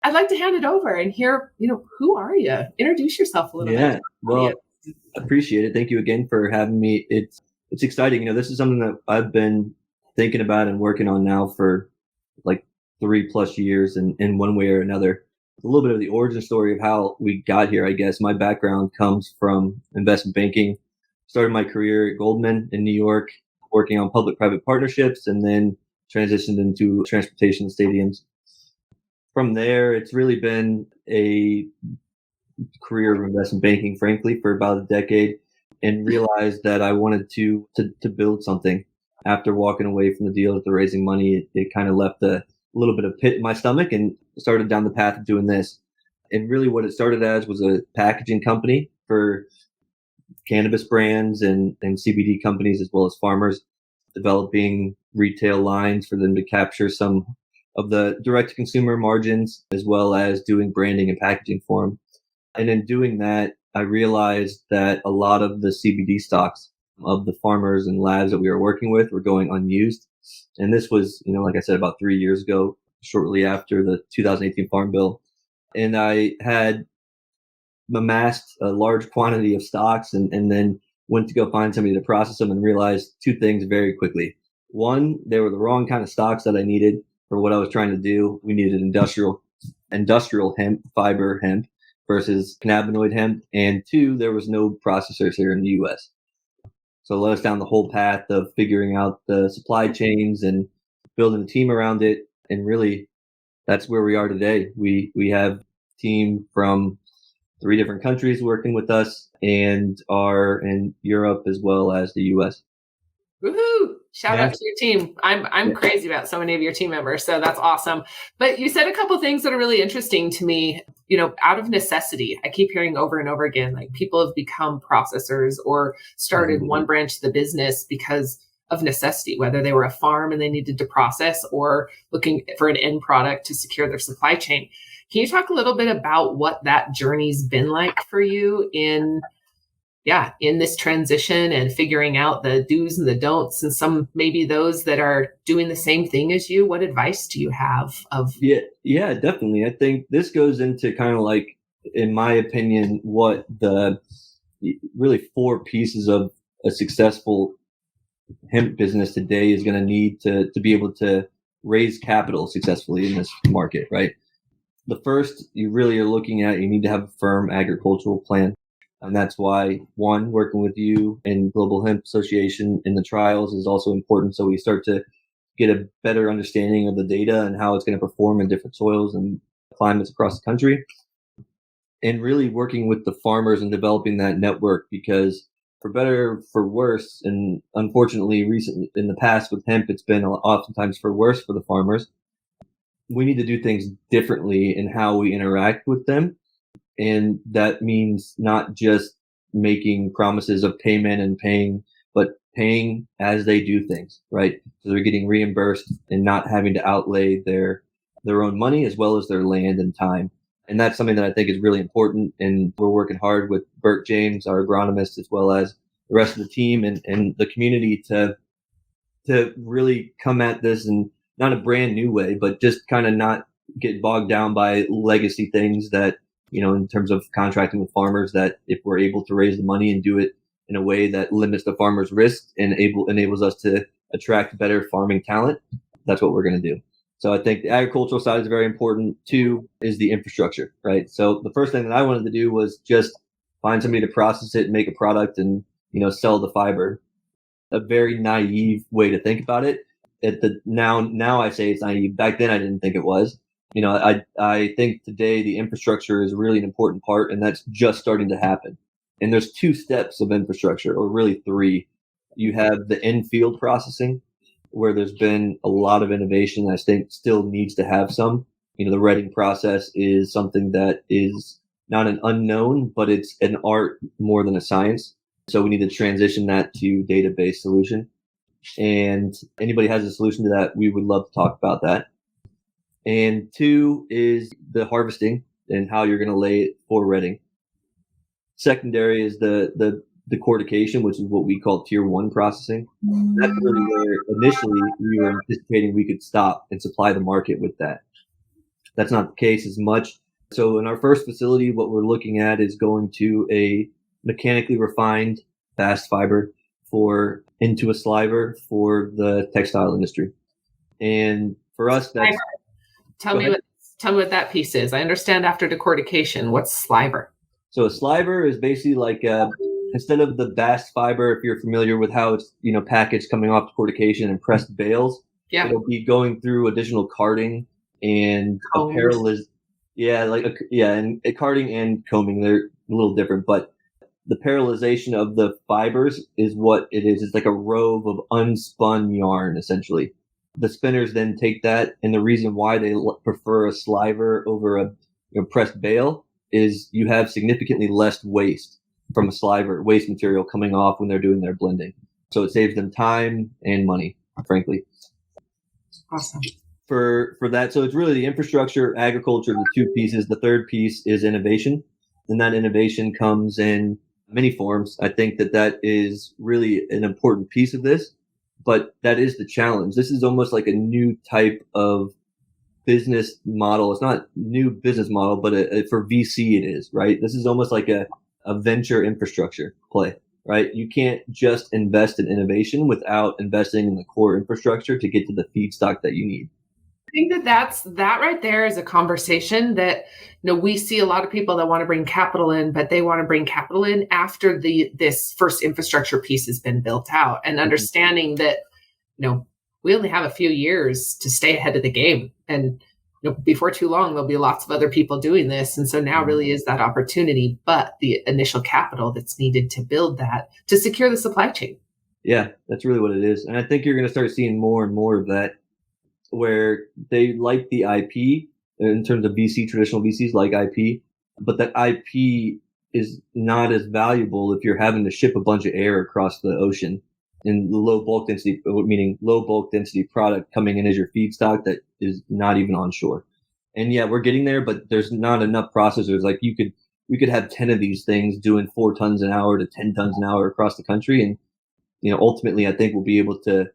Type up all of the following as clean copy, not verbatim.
I'd like to hand it over and hear, who are you? Introduce yourself a little bit. Yeah, well, appreciate it. Thank you again for having me. It's exciting. This is something that I've been thinking about and working on now for like 3+ years in one way or another. A little bit of the origin story of how we got here, I guess. My background comes from investment banking. Started my career at Goldman in New York, working on public-private partnerships, and then transitioned into transportation stadiums. From there, it's really been a career of investment banking, frankly, for about a decade, and realized that I wanted to build something. After walking away from the deal after raising money, it kind of left a little bit of pit in my stomach and started down the path of doing this. And really what it started as was a packaging company for cannabis brands and CBD companies, as well as farmers, developing retail lines for them to capture some of the direct to consumer margins, as well as doing branding and packaging for them. And in doing that, I realized that a lot of the CBD stocks of the farmers and labs that we were working with were going unused. And this was, like I said, about 3 years ago, shortly after the 2018 Farm Bill. And I had amassed a large quantity of stocks and then went to go find somebody to process them and realized two things very quickly. One, they were the wrong kind of stocks that I needed for what I was trying to do. We needed industrial hemp, fiber hemp versus cannabinoid hemp. And two, there was no processors here in the US. So it led us down the whole path of figuring out the supply chains and building a team around it. And really, that's where we are today. We have a team from 3 different countries working with us and are in Europe as well as the US. Woohoo! Shout out to your team. I'm crazy about so many of your team members, so that's awesome. But you said a couple of things that are really interesting to me. Out of necessity, I keep hearing over and over again, like people have become processors or started one branch of the business because of necessity, whether they were a farm and they needed to process or looking for an end product to secure their supply chain. Can you talk a little bit about what that journey's been like for you in this transition and figuring out the do's and the don'ts and some maybe those that are doing the same thing as you? What advice do you have of? Yeah, definitely. I think this goes into kind of like, in my opinion, what the really 4 pieces of a successful hemp business today is going to need to be able to raise capital successfully in this market, right? The first, you really are looking at, you need to have a firm agricultural plan. And that's why, one, working with you and Global Hemp Association in the trials is also important. So we start to get a better understanding of the data and how it's going to perform in different soils and climates across the country. And really working with the farmers and developing that network, because for better, for worse, and unfortunately recently in the past with hemp, it's been oftentimes for worse for the farmers. We need to do things differently in how we interact with them. And that means not just making promises of payment and paying, but paying as they do things, right? So they're getting reimbursed and not having to outlay their own money as well as their land and time. And that's something that I think is really important. And we're working hard with Burke James, our agronomist, as well as the rest of the team and the community to really come at this in not a brand new way, but just kind of not get bogged down by legacy things that, in terms of contracting with farmers, that if we're able to raise the money and do it in a way that limits the farmer's risk and enables us to attract better farming talent, that's what we're going to do. So I think the agricultural side is very important. 2 is the infrastructure, right? So the first thing that I wanted to do was just find somebody to process it and make a product and, sell the fiber. A very naive way to think about it. Now I say it's naive. Back then I didn't think it was. I think today the infrastructure is really an important part, and that's just starting to happen. And there's 2 steps of infrastructure, or really 3. You have the in-field processing, where there's been a lot of innovation. I think still needs to have some. The redding process is something that is not an unknown, but it's an art more than a science. So we need to transition that to data-based solution. And anybody has a solution to that, we would love to talk about that. And 2 is the harvesting and how you're going to lay it for redding. Secondary is the decortication, which is what we call tier 1 processing. That's really where initially we were anticipating we could stop and supply the market with that. that's not the case as much. So in our first facility, what we're looking at is going to a mechanically refined bast fiber into a sliver for the textile industry. And for us, that's tell me what that piece is. I understand after decortication, what's sliver? So a sliver is basically like instead of the bast fiber, if you're familiar with how it's packaged coming off decortication and pressed bales, it'll be going through additional carding and and carding and combing. They're a little different, but the parallelization of the fibers is what it is. It's like a robe of unspun yarn, essentially. The spinners then take that, and the reason why they prefer a sliver over a pressed bale is you have significantly less waste from a sliver, waste material coming off when they're doing their blending. So it saves them time and money, frankly. Awesome. For that, so it's really the infrastructure, agriculture, the two pieces. The third piece is innovation, and that innovation comes in many forms. I think that is really an important piece of this, but that is the challenge. This is almost like a new type of business model. It's not new business model, but for VC it is, right? This is almost like a venture infrastructure play, right? You can't just invest in innovation without investing in the core infrastructure to get to the feedstock that you need. I think that right there is a conversation that we see a lot of people that want to bring capital in, but they want to bring capital in after this first infrastructure piece has been built out, and understanding that we only have a few years to stay ahead of the game, and before too long there'll be lots of other people doing this, and so now really is that opportunity, but the initial capital that's needed to build that to secure the supply chain. Yeah, that's really what it is, and I think you're going to start seeing more and more of that, where they like the IP in terms of VC, traditional VCs like IP, but that IP is not as valuable if you're having to ship a bunch of air across the ocean in low bulk density, meaning low bulk density product coming in as your feedstock that is not even onshore. And yeah, we're getting there, but there's not enough processors. Like we could have 10 of these things doing 4 tons an hour to 10 tons an hour across the country. And, ultimately I think we'll be able to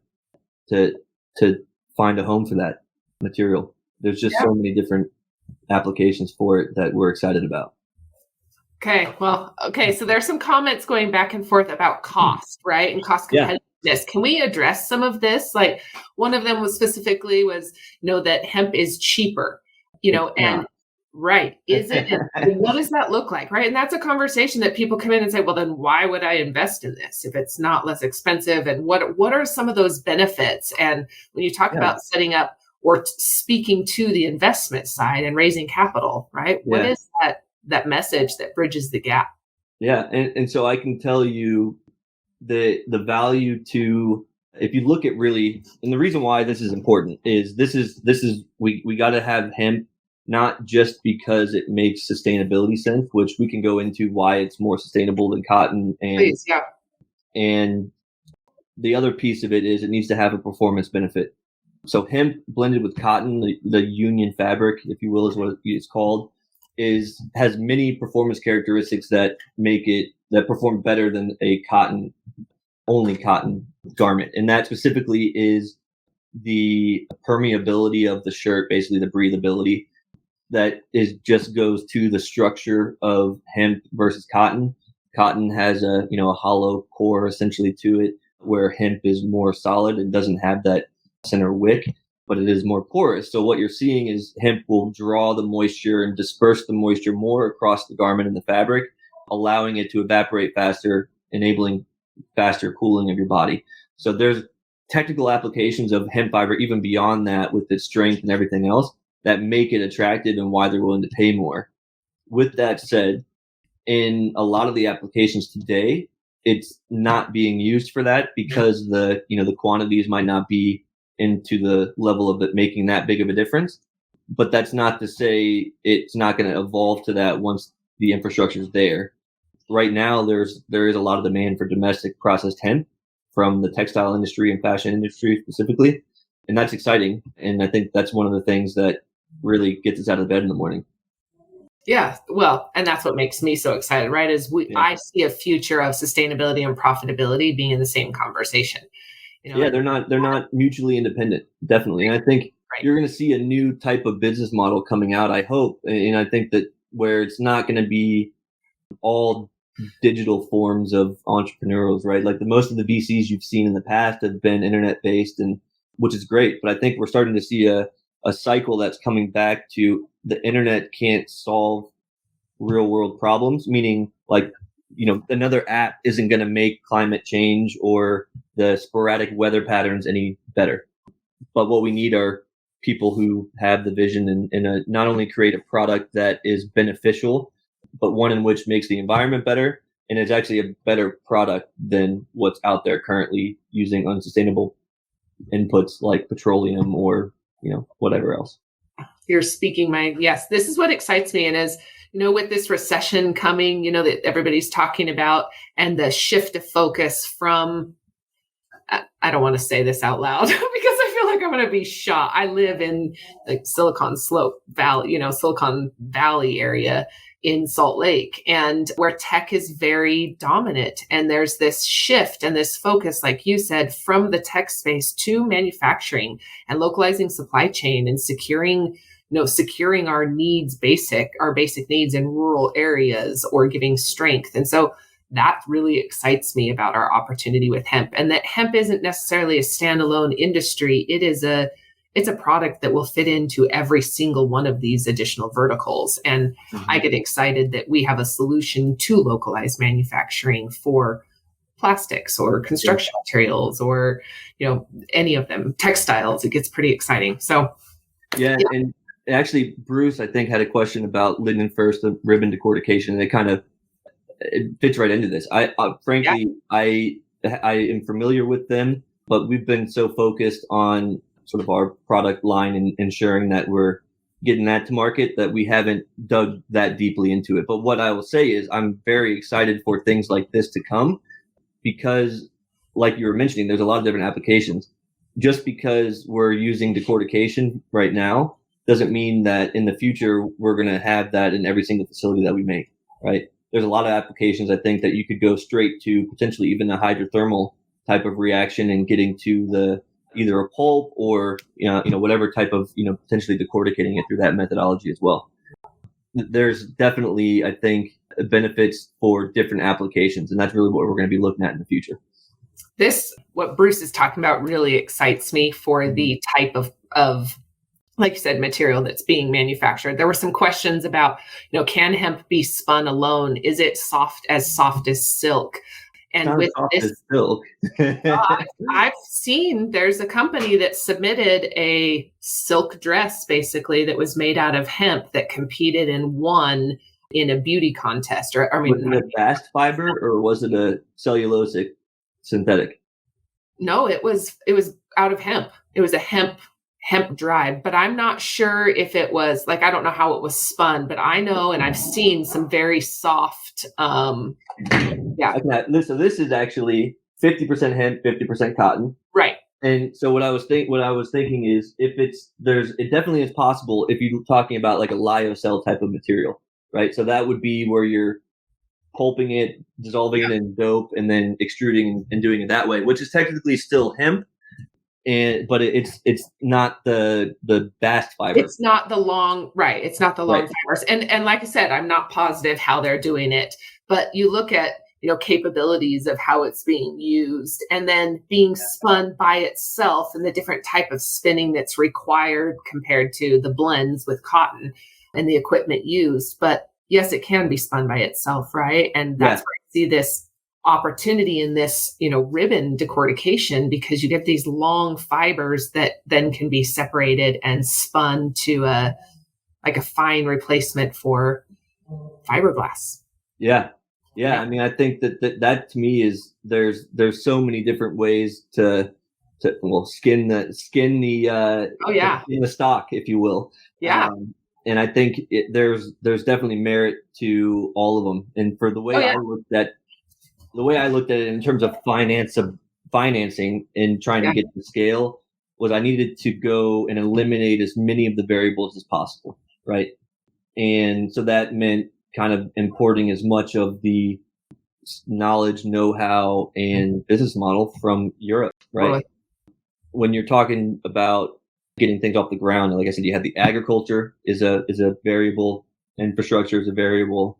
find a home for that material. There's just so many different applications for it that we're excited about. So there's some comments going back and forth about cost, right? And cost competitiveness. Yeah. Can we address some of this? Like one of them was specifically that hemp is cheaper, and right. Is it? And what does that look like? Right. And that's a conversation that people come in and say, well, then why would I invest in this if it's not less expensive? And what are some of those benefits? And when you talk about setting up or speaking to the investment side and raising capital, right? Yeah. What is that message that bridges the gap? Yeah. And so I can tell you the value to, if you look at really, and the reason why this is important is we got to have hemp, not just because it makes sustainability sense, which we can go into why it's more sustainable than cotton. And the other piece of it is it needs to have a performance benefit. So hemp blended with cotton, the union fabric, if you will, is what it's called, has many performance characteristics that perform better than a only cotton garment. And that specifically is the permeability of the shirt, basically the breathability. That just goes to the structure of hemp versus cotton. Cotton has a hollow core essentially to it, where hemp is more solid and doesn't have that center wick, but it is more porous. So what you're seeing is hemp will draw the moisture and disperse the moisture more across the garment and the fabric, allowing it to evaporate faster, enabling faster cooling of your body. So there's technical applications of hemp fiber even beyond that, with its strength and everything else, that make it attractive and why they're willing to pay more. With that said, in a lot of the applications today, it's not being used for that because the quantities might not be into the level of it making that big of a difference. But that's not to say it's not going to evolve to that once the infrastructure is there. Right now, there is a lot of demand for domestic processed hemp from the textile industry and fashion industry specifically. And that's exciting. And I think that's one of the things that really gets us out of bed in the morning. Yeah, well, and that's what makes me so excited, right? I see a future of sustainability and profitability being in the same conversation. They're not mutually independent, definitely. And I think you're going to see a new type of business model coming out, I hope. And I think that where it's not going to be all digital forms of entrepreneurials, right? Like most of the VCs you've seen in the past have been internet based, and which is great. But I think we're starting to see a cycle that's coming back to the internet can't solve real world problems, meaning like, another app isn't going to make climate change or the sporadic weather patterns any better. But what we need are people who have the vision and not only create a product that is beneficial, but one in which makes the environment better and is actually a better product than what's out there currently using unsustainable inputs like petroleum or, whatever else. You're speaking yes, this is what excites me. And as with this recession coming, that everybody's talking about, and the shift of focus from, I don't want to say this out loud because I feel like I'm going to be shot. I live in like Silicon Valley area in Salt Lake, and where tech is very dominant. And there's this shift and this focus, like you said, from the tech space to manufacturing and localizing supply chain and securing our basic needs in rural areas, or giving strength. And so that really excites me about our opportunity with hemp, and that hemp isn't necessarily a standalone industry. It's a product that will fit into every single one of these additional verticals. And I get excited that we have a solution to localize manufacturing for plastics or construction materials, or, any of them, textiles. It gets pretty exciting. So, yeah. And actually, Bruce, I think, had a question about lignin first, the ribbon decortication, and it fits right into this. I am familiar with them, but we've been so focused on sort of our product line and ensuring that we're getting that to market that we haven't dug that deeply into it. But what I will say is I'm very excited for things like this to come, because like you were mentioning, there's a lot of different applications. Just because we're using decortication right now doesn't mean that in the future we're going to have that in every single facility that we make, right? There's a lot of applications, I think, that you could go straight to potentially even a hydrothermal type of reaction and getting to either a pulp or, whatever type of, potentially decorticating it through that methodology as well. There's definitely, I think, benefits for different applications, and that's really what we're going to be looking at in the future. What Bruce is talking about really excites me for the type of, like you said, material that's being manufactured. There were some questions about, can hemp be spun alone? Is it soft as silk? And with this, silk. I've seen there's a company that submitted a silk dress, basically, that was made out of hemp that competed and won in a beauty contest. Was it a bast fiber or was it a cellulosic synthetic? No, it was out of hemp. It was a hemp dried, but I'm not sure if it was, like, I don't know how it was spun, but I know, and I've seen some very soft, Okay, so this is actually 50% hemp, 50% cotton. Right. And so what I was thinking is, it definitely is possible if you're talking about like a lyocell type of material, right? So that would be where you're pulping it, dissolving it in dope, and then extruding and doing it that way, which is technically still hemp. But it's not the bast fiber. It's not the long, right. It's not the long fibers. And like I said, I'm not positive how they're doing it, but you look at, capabilities of how it's being used, and then being spun by itself, and the different type of spinning that's required compared to the blends with cotton and the equipment used. But yes, it can be spun by itself, right? And that's where I see this opportunity in this, ribbon decortication, because you get these long fibers that then can be separated and spun to a fine replacement for fiberglass. Yeah. I mean, I think that to me is there's so many different ways to skin the stock, if you will. Yeah. And I think there's definitely merit to all of them. And for the way I looked at it in terms of financing and trying to get to scale, was I needed to go and eliminate as many of the variables as possible, right? And so that meant kind of importing as much of the knowledge, know-how, and business model from Europe, right? When you're talking about getting things off the ground. And like I said, you have the agriculture is a variable, infrastructure is a variable,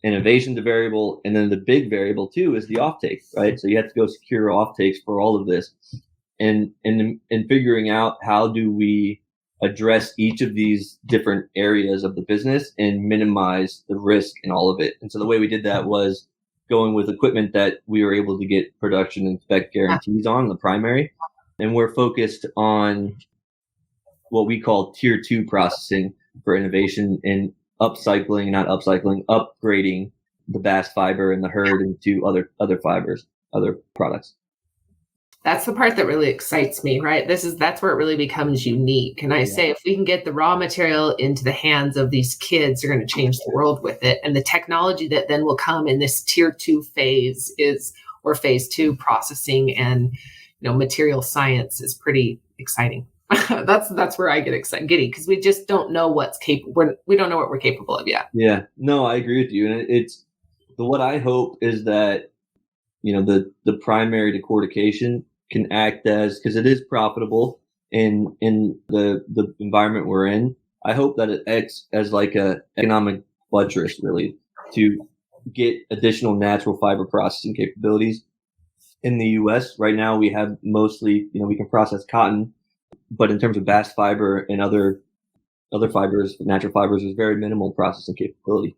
innovation is a variable, and then the big variable too is the offtake, right? So you have to go secure offtakes for all of this, and figuring out how do we address each of these different areas of the business and minimize the risk in all of it. And so the way we did that was going with equipment that we were able to get production and spec guarantees on the primary. And we're focused on what we call tier 2 processing for innovation and upgrading the bast fiber and the herd into other fibers, other products. That's the part that really excites me, right? That's where it really becomes unique. And I say, if we can get the raw material into the hands of these kids, they're going to change the world with it. And the technology that then will come in this tier 2 phase or phase 2 processing and, material science is pretty exciting. That's where I get giddy, because we just don't know what's capable. We don't know what we're capable of yet. Yeah, no, I agree with you. And it's what I hope is that, the primary decortication can act as, because it is profitable in the environment we're in. I hope that it acts as like a economic buttress, really, to get additional natural fiber processing capabilities. In the U.S. right now, we have mostly, we can process cotton, but in terms of bast fiber and other fibers, natural fibers, there's very minimal processing capability.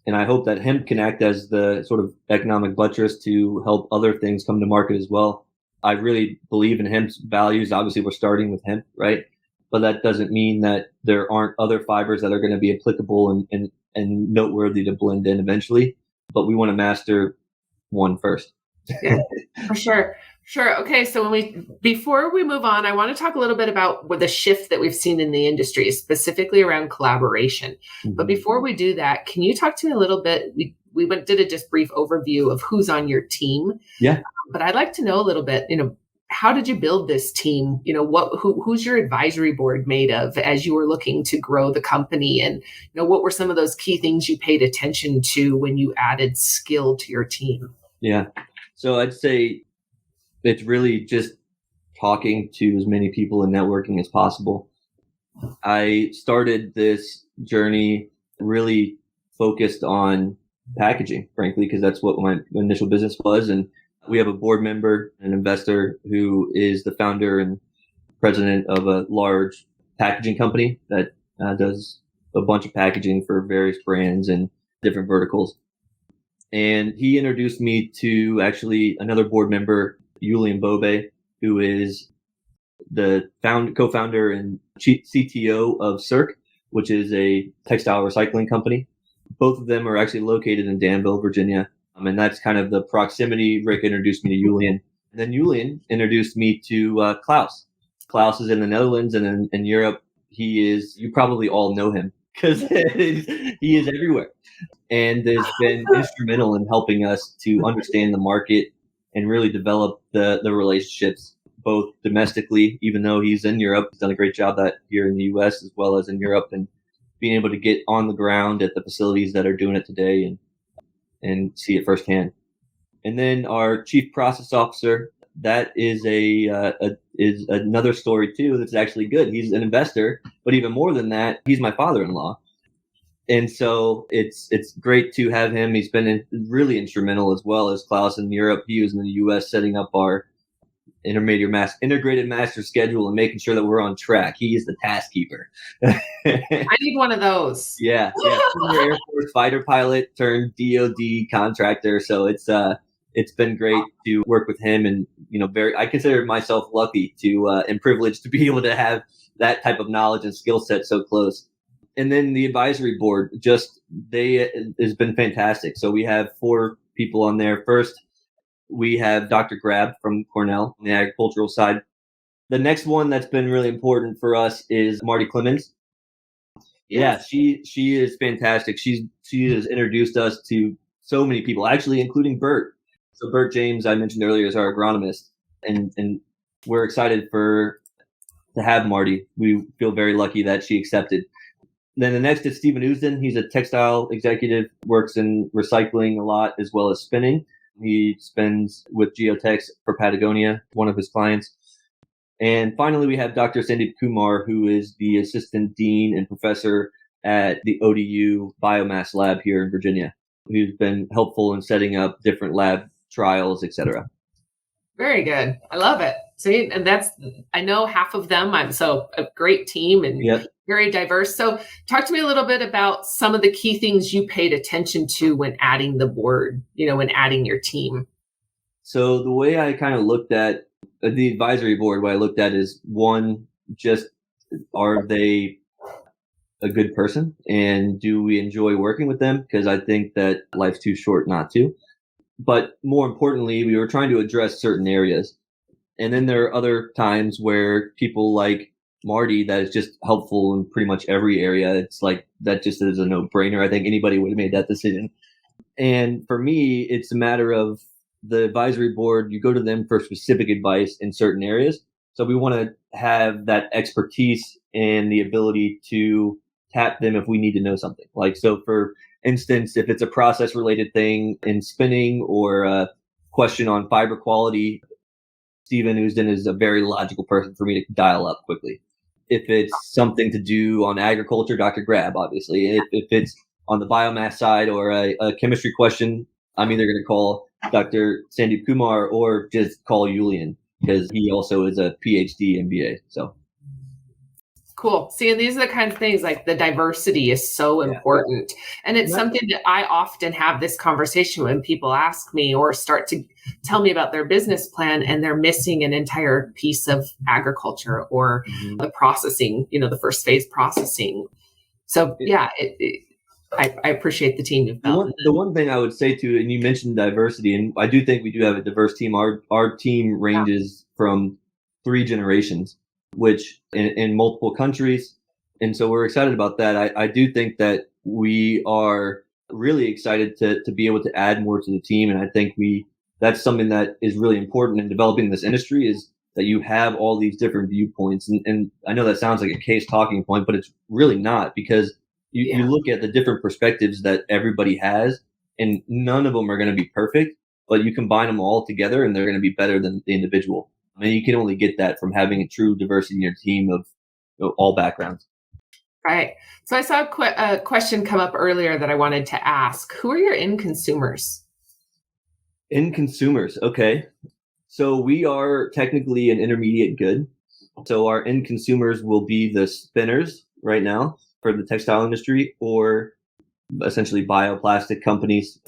And I hope that hemp can act as the sort of economic buttress to help other things come to market as well. I really believe in hemp's values. Obviously, we're starting with hemp, right? But that doesn't mean that there aren't other fibers that are going to be applicable and noteworthy to blend in eventually. But we want to master one first. Yeah, for sure. Sure. Okay. So before we move on, I want to talk a little bit about the shift that we've seen in the industry, specifically around collaboration. Mm-hmm. But before we do that, can you talk to me a little bit? We did a just brief overview of who's on your team. Yeah. But I'd like to know a little bit, how did you build this team? Who's your advisory board made of as you were looking to grow the company? And, what were some of those key things you paid attention to when you added skill to your team? Yeah. So I'd say it's really just talking to as many people and networking as possible. I started this journey really focused on packaging, frankly, because that's what my initial business was. And we have a board member, an investor, who is the founder and president of a large packaging company that does a bunch of packaging for various brands and different verticals. And he introduced me to actually another board member, Julian Bobe, who is the co-founder and CTO of Cirque, which is a textile recycling company. Both of them are actually located in Danville, Virginia. And that's kind of the proximity. Rick introduced me to Julian. And then Julian introduced me to Klaus. Klaus is in the Netherlands, and in Europe, you probably all know him because he is everywhere. And has been instrumental in helping us to understand the market and really develop the relationships, both domestically, even though he's in Europe. He's done a great job that here in the U.S. as well as in Europe, and being able to get on the ground at the facilities that are doing it today and see it firsthand. And then our chief process officer, that is is another story too. That's actually good. He's an investor, but even more than that, he's my father-in-law. And so it's great to have him. He's been really instrumental, as well as Klaus in Europe. He was in the U.S. setting up our integrated master schedule and making sure that we're on track. He is the task keeper. I need one of those. Yeah. Air Force fighter pilot turned DoD contractor. So it's been great to work with him, and I consider myself lucky and privileged to be able to have that type of knowledge and skill set so close. And then the advisory board, has been fantastic. So we have 4 people on there. First, we have Dr. Grab from Cornell on the agricultural side. The next one that's been really important for us is Marty Clemens. Yes. Yeah, she is fantastic. She has introduced us to so many people, actually, including Burke. So Burke James, I mentioned earlier, is our agronomist, and we're excited to have Marty. We feel very lucky that she accepted. Then the next is Stephen Usden. He's a textile executive, works in recycling a lot as well as spinning. He spins with Geotex for Patagonia, one of his clients. And finally, we have Dr. Sandeep Kumar, who is the assistant dean and professor at the ODU biomass lab here in Virginia, who's been helpful in setting up different lab trials, etc. Very good. I love it. See, and I know half of them. I'm so a great team and very diverse. So talk to me a little bit about some of the key things you paid attention to when adding the board, when adding your team. So the way I kind of looked at the advisory board, what I looked at is one, just are they a good person and do we enjoy working with them? Because I think that life's too short not to. But more importantly, we were trying to address certain areas. And then there are other times where people like Marty, that is just helpful in pretty much every area. It's like that just is a no-brainer. I think anybody would have made that decision. And for me, it's a matter of the advisory board. You go to them for specific advice in certain areas. So we want to have that expertise and the ability to tap them if we need to know something. Like, so for instance, if it's a process related thing in spinning or a question on fiber quality, Stephen Usden is a very logical person for me to dial up quickly. If it's something to do on agriculture, Dr. Grab, obviously. If it's on the biomass side or a chemistry question, I'm either going to call Dr. Sandeep Kumar or just call Julian because he also is a PhD MBA. So. Cool. See, and these are the kinds of things like the diversity is so important. And it's something that I often have this conversation when people ask me or start to tell me about their business plan and they're missing an entire piece of agriculture or the processing, the first phase processing. So I appreciate the team you've built. The one thing I would say too, and you mentioned diversity, and I do think we do have a diverse team. Our team ranges from 3 generations, which in multiple countries. And so we're excited about that. I do think that we are really excited to be able to add more to the team. And I think that's something that is really important in developing this industry is that you have all these different viewpoints. And I know that sounds like a case talking point, but it's really not because you look at the different perspectives that everybody has and none of them are going to be perfect, but you combine them all together and they're going to be better than the individual. I mean, you can only get that from having a true diversity in your team of all backgrounds. Right. So I saw a question come up earlier that I wanted to ask. Who are your end consumers? End consumers. Okay. So we are technically an intermediate good. So our end consumers will be the spinners right now for the textile industry or essentially bioplastic companies,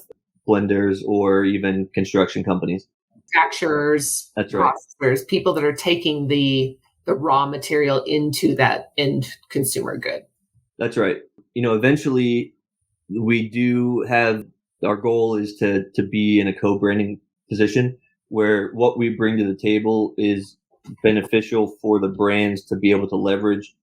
blenders, or even construction companies. Manufacturers, that's right. Processors, people that are taking the raw material into that end consumer good. That's right. Eventually we do have, our goal is to be in a co-branding position where what we bring to the table is beneficial for the brands to be able to leverage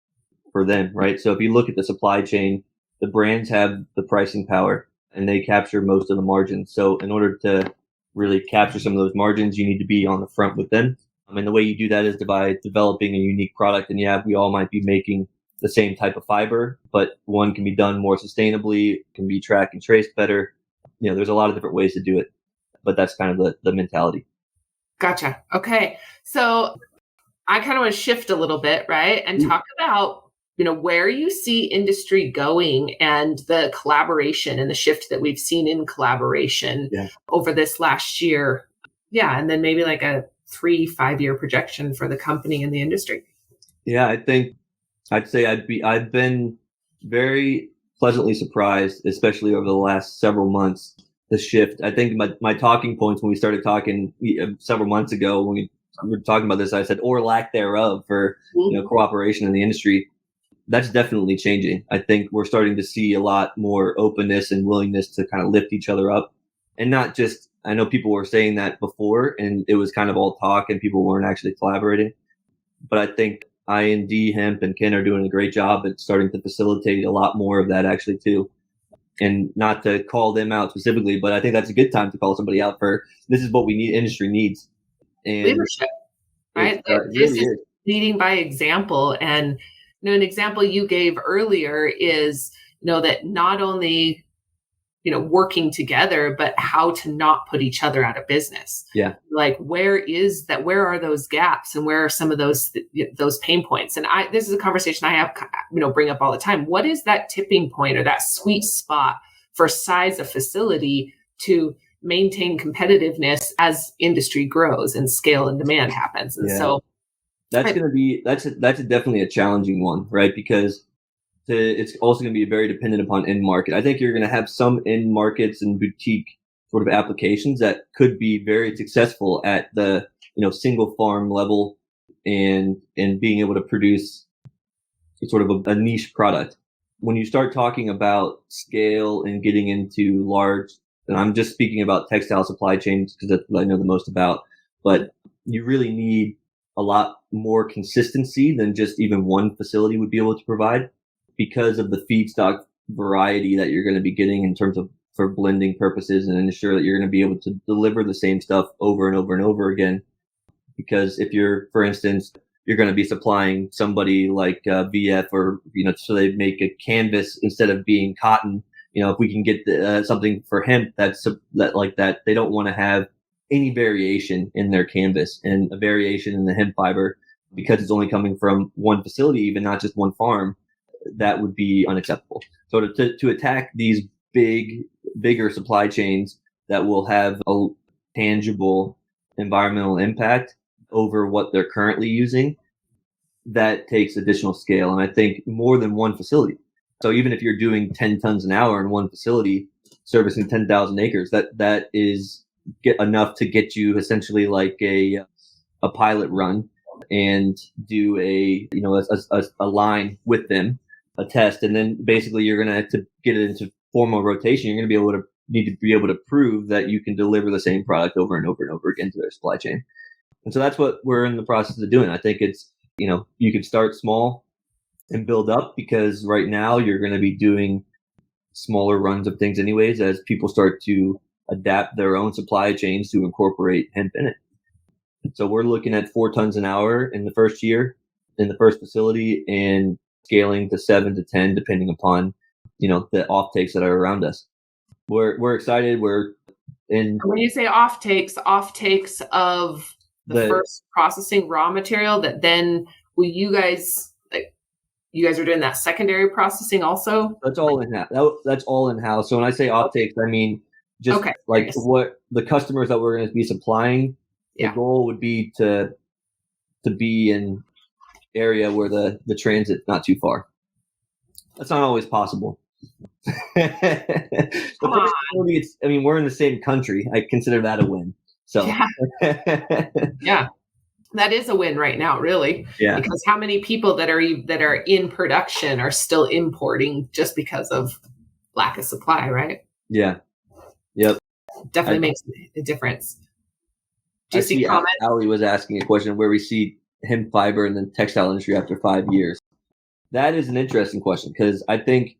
for them, right? So if you look at the supply chain, the brands have the pricing power and they capture most of the margins. So in order to really capture some of those margins, you need to be on the front with them. And the way you do that is by developing a unique product. And we all might be making the same type of fiber, but one can be done more sustainably, can be tracked and traced better. There's a lot of different ways to do it, but that's kind of the mentality. Gotcha. Okay. So I kind of want to shift a little bit, right? And talk about, where you see industry going and the collaboration and the shift that we've seen in collaboration over this last year. Yeah. And then maybe like a 3-5 year projection for the company and the industry. Yeah. I think I'd say I've been very pleasantly surprised, especially over the last several months, the shift. I think my talking points when we started talking several months ago, when we were talking about this, I said, or lack thereof for, cooperation in the industry. That's definitely changing. I think we're starting to see a lot more openness and willingness to kind of lift each other up and not just, I know people were saying that before and it was kind of all talk and people weren't actually collaborating. But I think IND, Hemp, and Ken are doing a great job at starting to facilitate a lot more of that actually too. And not to call them out specifically, but I think that's a good time to call somebody out for this is what we need, industry needs. And leadership, right? This really is leading by example. And an example you gave earlier is, that not only, working together, but how to not put each other out of business. Yeah. Like, where are those gaps, and where are some of those pain points? And this is a conversation I have, bring up all the time. What is that tipping point or that sweet spot for size of facility to maintain competitiveness as industry grows and scale and demand happens? And so that's definitely a challenging one, right? Because it's also going to be very dependent upon end market. I think you're going to have some end markets and boutique sort of applications that could be very successful at the single farm level and being able to produce sort of a niche product. When you start talking about scale and getting into large, and I'm just speaking about textile supply chains because that's what I know the most about, but you really need a lot more consistency than just even one facility would be able to provide, because of the feedstock variety that you're going to be getting in terms of for blending purposes, and ensure that you're going to be able to deliver the same stuff over and over and over again. Because if you're, for instance, you're going to be supplying somebody like VF or, so they make a canvas instead of being cotton, if we can get something for hemp that they don't want to have any variation in their canvas and a variation in the hemp fiber because it's only coming from one facility, even not just one farm. That would be unacceptable. So to attack these bigger supply chains that will have a tangible environmental impact over what they're currently using, that takes additional scale. And I think more than one facility. So even if you're doing 10 tons an hour in one facility, servicing 10,000 acres, that is enough to get you essentially like a pilot run and do a line with them, a test, and then basically you're going to have to get it into formal rotation. You're going to need to be able to prove that you can deliver the same product over and over and over again to their supply chain. And so that's what we're in the process of doing. I think it's, you can start small and build up, because right now you're going to be doing smaller runs of things anyways, as people start to adapt their own supply chains to incorporate hemp in it. So we're looking at 4 tons an hour in the first year in the first facility, and scaling to 7 to 10, depending upon, the offtakes that are around us. We're excited. We're in. When you say offtakes of the first processing raw material, that then you guys are doing that secondary processing also? That's all in-house. That's all in-house. So when I say offtakes, I mean just what the customers that we're going to be supplying. The goal would be to be in area where the transit's not too far. That's not always possible. We're in the same country. I consider that a win. So yeah, that is a win right now, really. Yeah. Because how many people that are in production are still importing just because of lack of supply, right? Yeah. Yep. Definitely makes a difference. Do you see comments? Ali was asking a question where we see hemp fiber in the textile industry after 5 years. That is an interesting question, because I think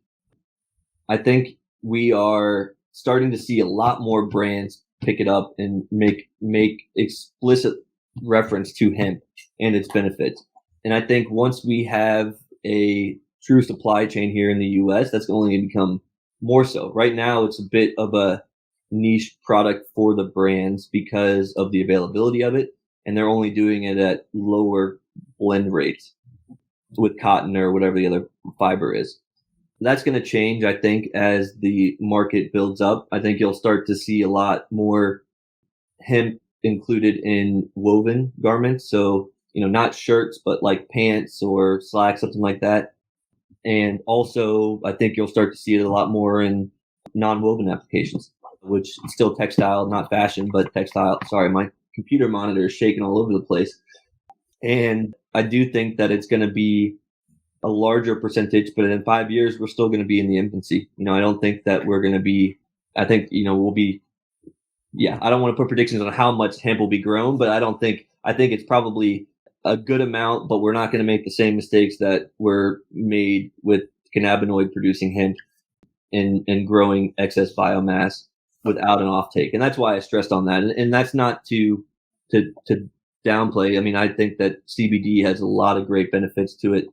we are starting to see a lot more brands pick it up and make explicit reference to hemp and its benefits. And I think once we have a true supply chain here in the U.S., that's only going to become more so. Right now, it's a bit of a niche product for the brands because of the availability of it, and they're only doing it at lower blend rates with cotton or whatever the other fiber is. That's going to change, I think, as the market builds up. I think you'll start to see a lot more hemp included in woven garments. So, not shirts, but like pants or slacks, something like that. And also, I think you'll start to see it a lot more in non-woven applications, which is still textile, not fashion, but textile. Sorry, my computer monitor is shaking all over the place. And I do think that it's going to be a larger percentage, but in 5 years, we're still going to be in the infancy. I don't think that we're going to be, I think, we'll be, I don't want to put predictions on how much hemp will be grown, but I think it's probably a good amount, but we're not going to make the same mistakes that were made with cannabinoid producing hemp and growing excess biomass without an offtake. And that's why I stressed on that. And that's not to downplay. I mean, I think that CBD has a lot of great benefits to it,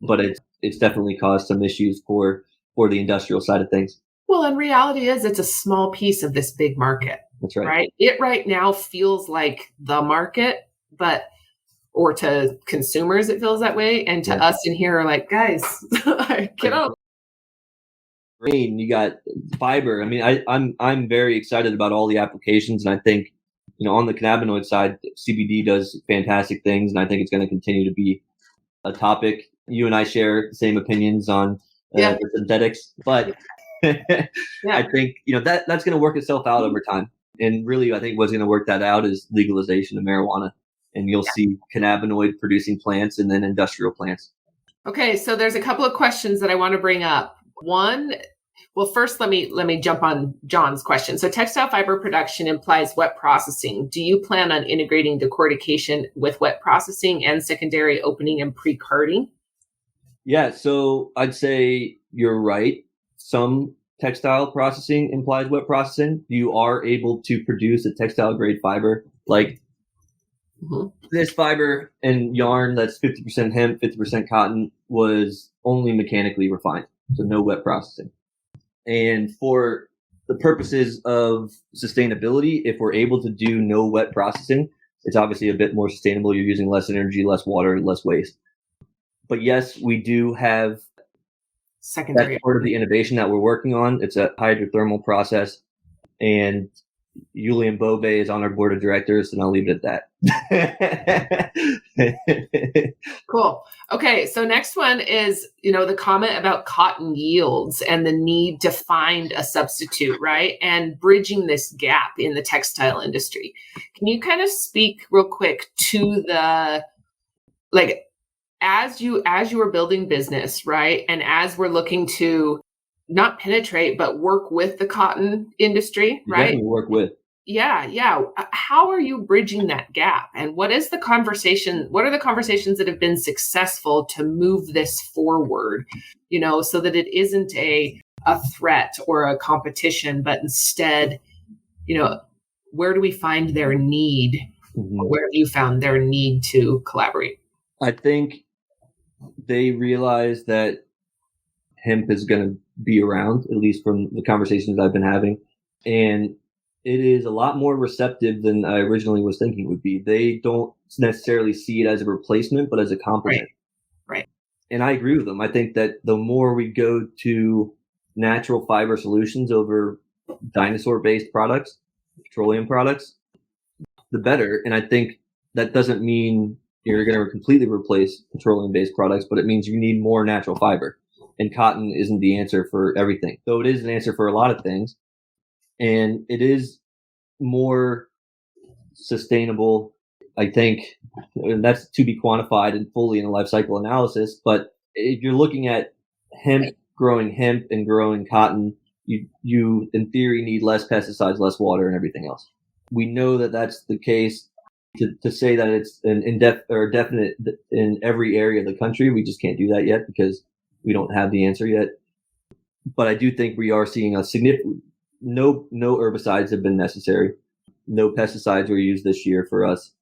but it's definitely caused some issues for the industrial side of things. Well, and reality is it's a small piece of this big market. That's right. Right? It right now feels like the market, but or to consumers it feels that way, and to us in here are like, guys, get up. Green, you got fiber. I mean, I'm very excited about all the applications, and I think, on the cannabinoid side, CBD does fantastic things, and I think it's going to continue to be a topic. You and I share the same opinions on the synthetics, but I think that's going to work itself out over time. And really, I think what's going to work that out is legalization of marijuana, and you'll see cannabinoid producing plants and then industrial plants. Okay, so there's a couple of questions that I want to bring up. One, well, first let me jump on John's question. So textile fiber production implies wet processing. Do you plan on integrating decortication with wet processing and secondary opening and pre-carding? Yeah, so I'd say you're right. Some textile processing implies wet processing. You are able to produce a textile grade fiber like this fiber and yarn that's 50% hemp, 50% cotton was only mechanically refined, so no wet processing. And for the purposes of sustainability, if we're able to do no wet processing, it's obviously a bit more sustainable. You're using less energy, less water, less waste. But yes, we do have secondary. That's part of the innovation that we're working on. It's a hydrothermal process, and Julian Bobe is on our board of directors, and I'll leave it at that. Cool. Okay, so next one is, the comment about cotton yields and the need to find a substitute, right? And bridging this gap in the textile industry. Can you kind of speak real quick to the, as you are building business, right? And as we're looking to not penetrate, but work with the cotton industry, right? Definitely work with. Yeah. How are you bridging that gap? And what is the conversation? What are the conversations that have been successful to move this forward, so that it isn't a threat or a competition, but instead, where do we find their need? Where have you found their need to collaborate? I think they realize that hemp is going to be around, at least from the conversations I've been having. And it is a lot more receptive than I originally was thinking it would be. They don't necessarily see it as a replacement, but as a complement. Right. And I agree with them. I think that the more we go to natural fiber solutions over dinosaur-based products, petroleum products, the better. And I think that doesn't mean you're going to completely replace petroleum-based products, but it means you need more natural fiber. And cotton isn't the answer for everything, though it is an answer for a lot of things. And it is more sustainable, I think, and that's to be quantified and fully in a life cycle analysis. But if you're looking at growing hemp and growing cotton, you in theory need less pesticides, less water, and everything else. We know that that's the case. To say that it's definite in every area of the country, we just can't do that yet because we don't have the answer yet. But I do think we are seeing a significant no herbicides have been necessary. No pesticides were used this year for us.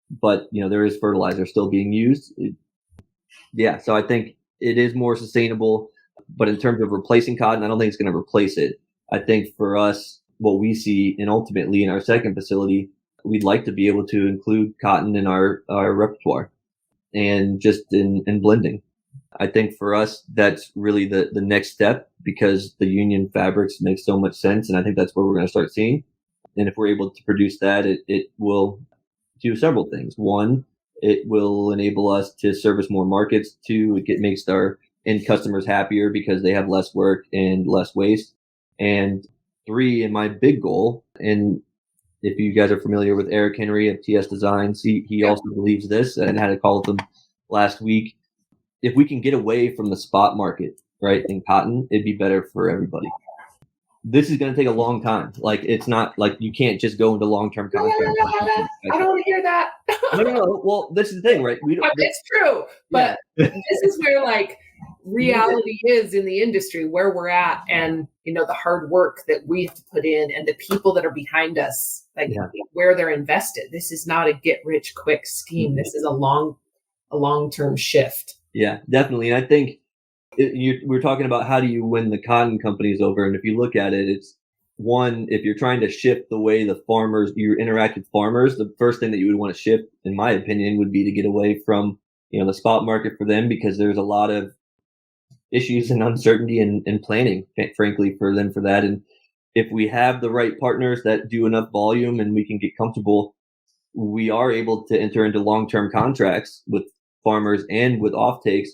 But, there is fertilizer still being used. So I think it is more sustainable. But in terms of replacing cotton, I don't think it's going to replace it. I think for us, what we see, and ultimately in our second facility, we'd like to be able to include cotton in our repertoire and just in blending. I think for us, that's really the next step because the union fabrics make so much sense. And I think that's what we're going to start seeing. And if we're able to produce that, it will do several things. One, it will enable us to service more markets. Two, it makes our end customers happier because they have less work and less waste. And three, and my big goal, and if you guys are familiar with Eric Henry of TS Designs, he also believes this, and had a call with him last week. If we can get away from the spot market, right, in cotton, it'd be better for everybody. This is going to take a long time. It's not like you can't just go into long-term contracts. I don't want to hear that. No. Well, this is the thing, right? It's true, but this is where reality is in the industry, where we're at, and the hard work that we have to put in, and the people that are behind us, where they're invested. This is not a get-rich-quick scheme. This is a long-term shift. Yeah, definitely. And I think we're talking about how do you win the cotton companies over, and if you look at it, it's one, if you're trying to shift the way you interact with farmers, the first thing that you would want to shift, in my opinion, would be to get away from the spot market for them, because there's a lot of issues and uncertainty and planning, frankly, for them for that. And if we have the right partners that do enough volume and we can get comfortable, we are able to enter into long-term contracts with farmers and with offtakes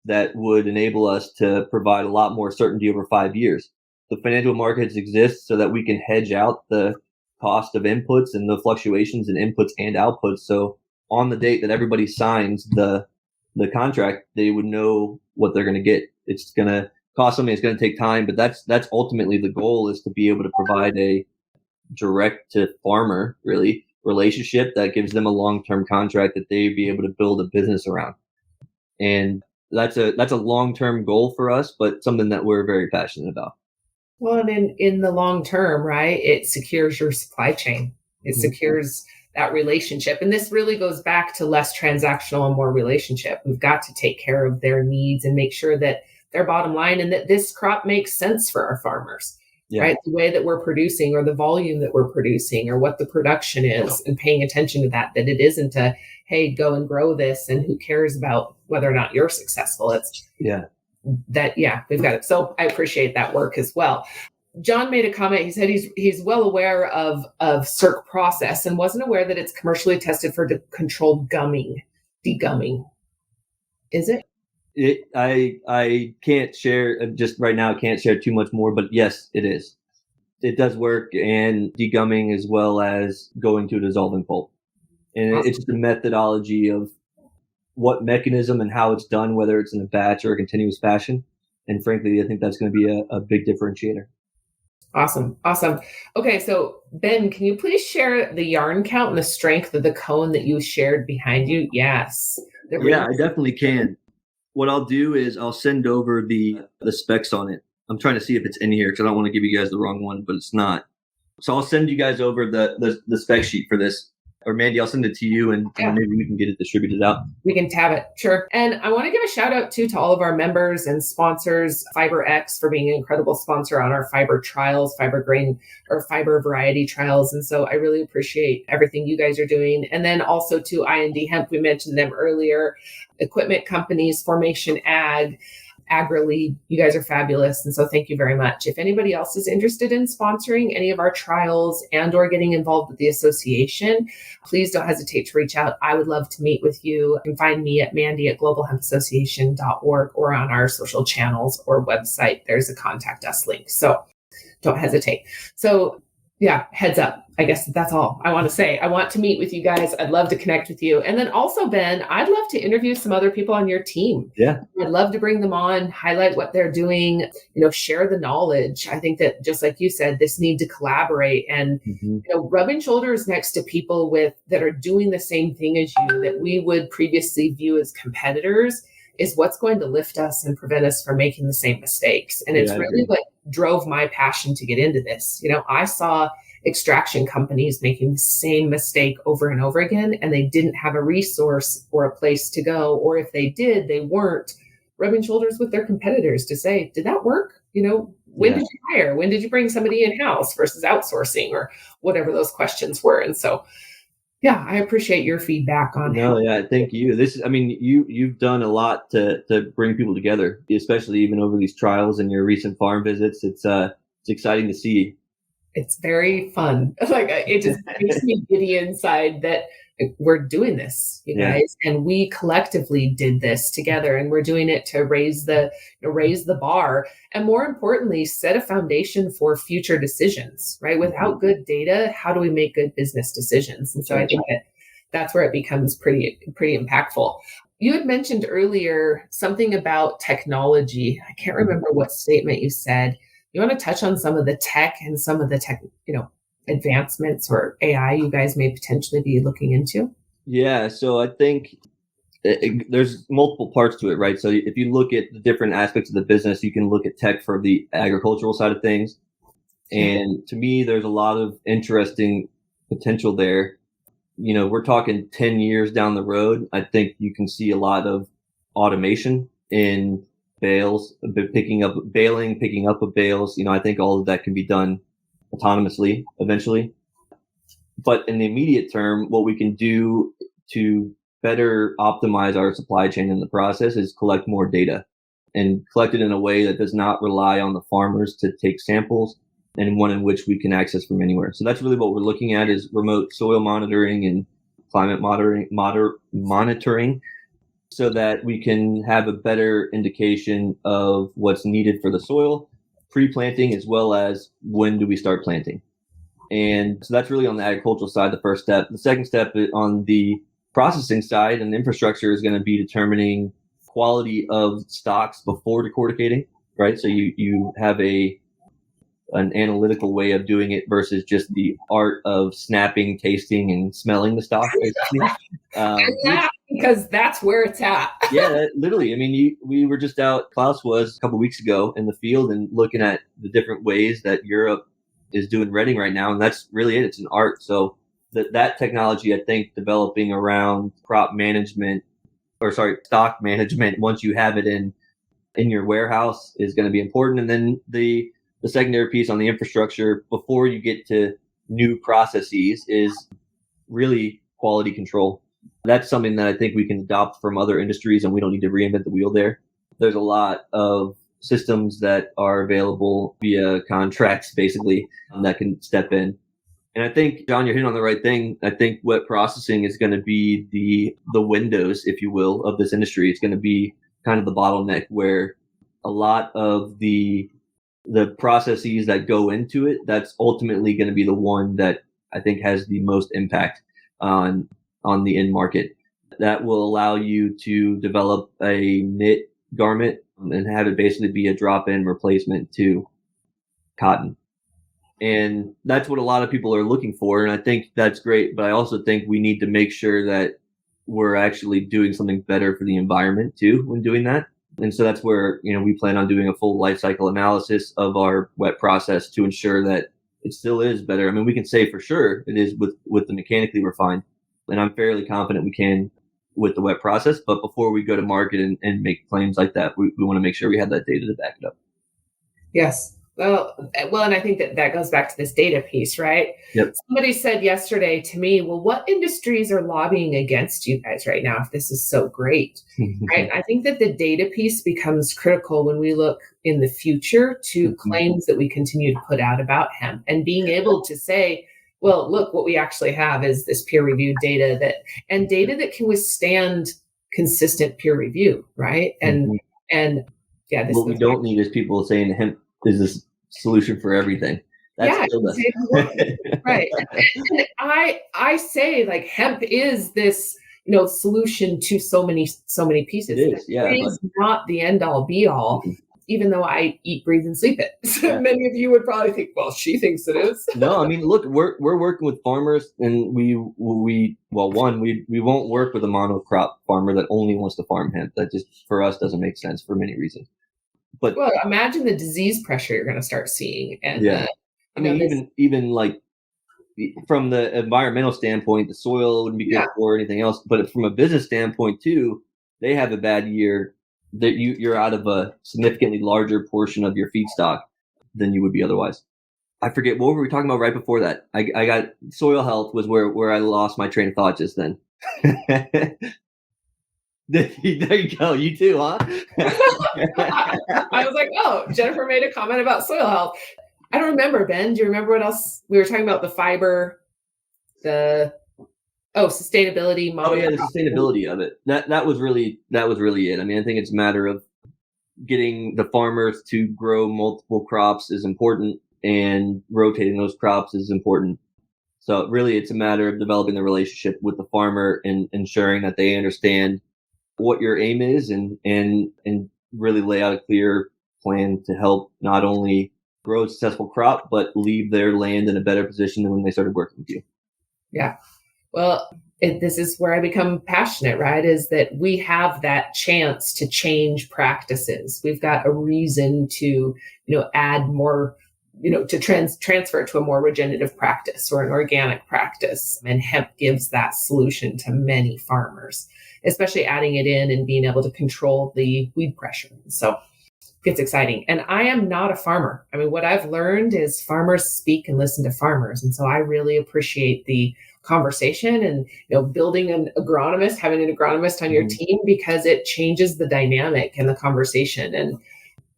that would enable us to provide a lot more certainty over 5 years. The financial markets exist so that we can hedge out the cost of inputs and the fluctuations in inputs and outputs. So on the date that everybody signs the contract, they would know what they're going to get. It's going to cost something. It's going to take time, but that's ultimately the goal, is to be able to provide a direct to farmer really relationship that gives them a long-term contract that they be able to build a business around. And that's a long-term goal for us, but something that we're very passionate about. Well, and in the long term, right, it secures your supply chain. It secures that relationship. And this really goes back to less transactional and more relationship. We've got to take care of their needs and make sure that their bottom line and that this crop makes sense for our farmers, right? The way that we're producing, or the volume that we're producing, or what the production is, and paying attention to that it isn't a, hey, go and grow this, and who cares about whether or not you're successful. It's we've got it. So I appreciate that work as well. John made a comment. He said he's well aware of CERC process and wasn't aware that it's commercially tested for controlled degumming. Is it? I can't share just right now. I can't share too much more, but yes, it is. It does work, and degumming as well as going to a dissolving pulp. And awesome. It's just a methodology of what mechanism and how it's done, whether it's in a batch or a continuous fashion. And frankly, I think that's going to be a big differentiator. Awesome. Okay, so Ben, can you please share the yarn count and the strength of the cone that you shared behind you? Yes. Yeah, I definitely can. What I'll do is I'll send over the specs on it. I'm trying to see if it's in here because I don't want to give you guys the wrong one, but it's not. So I'll send you guys over the spec sheet for this. Or Mandy, I'll send it to you, and maybe we can get it distributed out. We can tab it. Sure. And I want to give a shout out to all of our members and sponsors, FiberX for being an incredible sponsor on our fiber trials, fiber grain or fiber variety trials. And so I really appreciate everything you guys are doing. And then also to IND Hemp, we mentioned them earlier, equipment companies, Formation Ag, AgriLead, you guys are fabulous. And so thank you very much. If anybody else is interested in sponsoring any of our trials and or getting involved with the association, please don't hesitate to reach out. I would love to meet with you. You can find me at mandy@globalhempassociation.org or on our social channels or website. There's a contact us link. So don't hesitate. So yeah, heads up. I guess that's all I want to say. I want to meet with you guys. I'd love to connect with you. And then also, Ben, I'd love to interview some other people on your team. Yeah. I'd love to bring them on, highlight what they're doing, share the knowledge. I think that just like you said, this need to collaborate and, rubbing shoulders next to people that are doing the same thing as you that we would previously view as competitors is what's going to lift us and prevent us from making the same mistakes. And it's really what drove my passion to get into this. I saw extraction companies making the same mistake over and over again, and they didn't have a resource or a place to go. Or if they did, they weren't rubbing shoulders with their competitors to say, did that work? When did you hire? When did you bring somebody in-house versus outsourcing or whatever those questions were? And so, yeah, I appreciate your feedback on thank you. You've done a lot to bring people together, especially even over these trials and your recent farm visits. It's exciting to see. It's very fun. It just makes me giddy inside that we're doing this, you guys, and we collectively did this together, and we're doing it to raise the bar, and more importantly, set a foundation for future decisions. Right? Without good data, how do we make good business decisions? And so I think that's where it becomes pretty impactful. You had mentioned earlier something about technology. I can't remember what statement you said. You want to touch on some of the tech and some of the tech, advancements or AI you guys may potentially be looking into? Yeah, so I think there's multiple parts to it, right? So if you look at the different aspects of the business, you can look at tech for the agricultural side of things. And to me, there's a lot of interesting potential there. We're talking 10 years down the road. I think you can see a lot of automation in bales, picking up of bales. I think all of that can be done autonomously eventually. But in the immediate term, what we can do to better optimize our supply chain in the process is collect more data and collect it in a way that does not rely on the farmers to take samples, and one in which we can access from anywhere. So that's really what we're looking at, is remote soil monitoring and climate monitoring, so that we can have a better indication of what's needed for the soil pre-planting, as well as when do we start planting. And so that's really on the agricultural side, the first step. The second step on the processing side and infrastructure is going to be determining quality of stocks before decorticating, right? So you have an analytical way of doing it versus just the art of snapping, tasting, and smelling the stock. Because that's where it's at. Yeah, literally. I mean, we were just out, Klaus was a couple of weeks ago in the field and looking at the different ways that Europe is doing redding right now. And that's really it. It's an art. So that technology, I think, developing around stock management, once you have it in your warehouse, is going to be important. And then the secondary piece on the infrastructure before you get to new processes is really quality control. That's something that I think we can adopt from other industries, and we don't need to reinvent the wheel there. There's a lot of systems that are available via contracts, basically, that can step in. And I think, John, you're hitting on the right thing. I think wet processing is going to be the windows, if you will, of this industry. It's going to be kind of the bottleneck where a lot of the processes that go into it, that's ultimately going to be the one that I think has the most impact on the end market. That will allow you to develop a knit garment and have it basically be a drop-in replacement to cotton. And that's what a lot of people are looking for. And I think that's great. But I also think we need to make sure that we're actually doing something better for the environment too when doing that. And so that's where, we plan on doing a full life cycle analysis of our wet process to ensure that it still is better. I mean, we can say for sure it is with the mechanically refined, and I'm fairly confident we can with the wet process. But before we go to market and make claims like that, we want to make sure we have that data to back it up. Yes. Well, and I think that goes back to this data piece, right? Yep. Somebody said yesterday to me, well, what industries are lobbying against you guys right now if this is so great? Right? I think that the data piece becomes critical when we look in the future to claims that we continue to put out about hemp, and being able to say, well, look, what we actually have is this peer-reviewed data that can withstand consistent peer review, right? And yeah, what we don't need is people saying hemp is this solution for everything. That's right. And I say, like, hemp is this, solution to so many pieces. It is, yeah. It is not the end all be all, even though I eat, breathe, and sleep it. So many of you would probably think, well, she thinks it is. No, I mean, look, we're working with farmers, and we won't work with a monocrop farmer that only wants to farm hemp. That just, for us, doesn't make sense for many reasons. But imagine the disease pressure you're going to start seeing. And I mean, even like from the environmental standpoint, the soil wouldn't be good for anything else. But from a business standpoint too, they have a bad year. That you're out of a significantly larger portion of your feedstock than you would be otherwise. I forget, what were we talking about right before that? I got soil health was where I lost my train of thought just then. There you go. You too, huh? I was like, oh, Jennifer made a comment about soil health. I don't remember, Ben. Do you remember what else? We were talking about the fiber, sustainability. Oh yeah, the sustainability of it. That was really it. I mean, I think it's a matter of getting the farmers to grow multiple crops is important, and rotating those crops is important. So really, it's a matter of developing the relationship with the farmer and ensuring that they understand what your aim is, and really lay out a clear plan to help not only grow a successful crop, but leave their land in a better position than when they started working with you. Yeah. Well, this is where I become passionate, right? Is that we have that chance to change practices. We've got a reason to, add more, to transfer to a more regenerative practice or an organic practice. And hemp gives that solution to many farmers. especially adding it in and being able to control the weed pressure. So it gets exciting. And I am not a farmer. I mean, what I've learned is farmers speak and listen to farmers. And so I really appreciate the conversation and building an agronomist, having an agronomist on your team, because it changes the dynamic and the conversation. And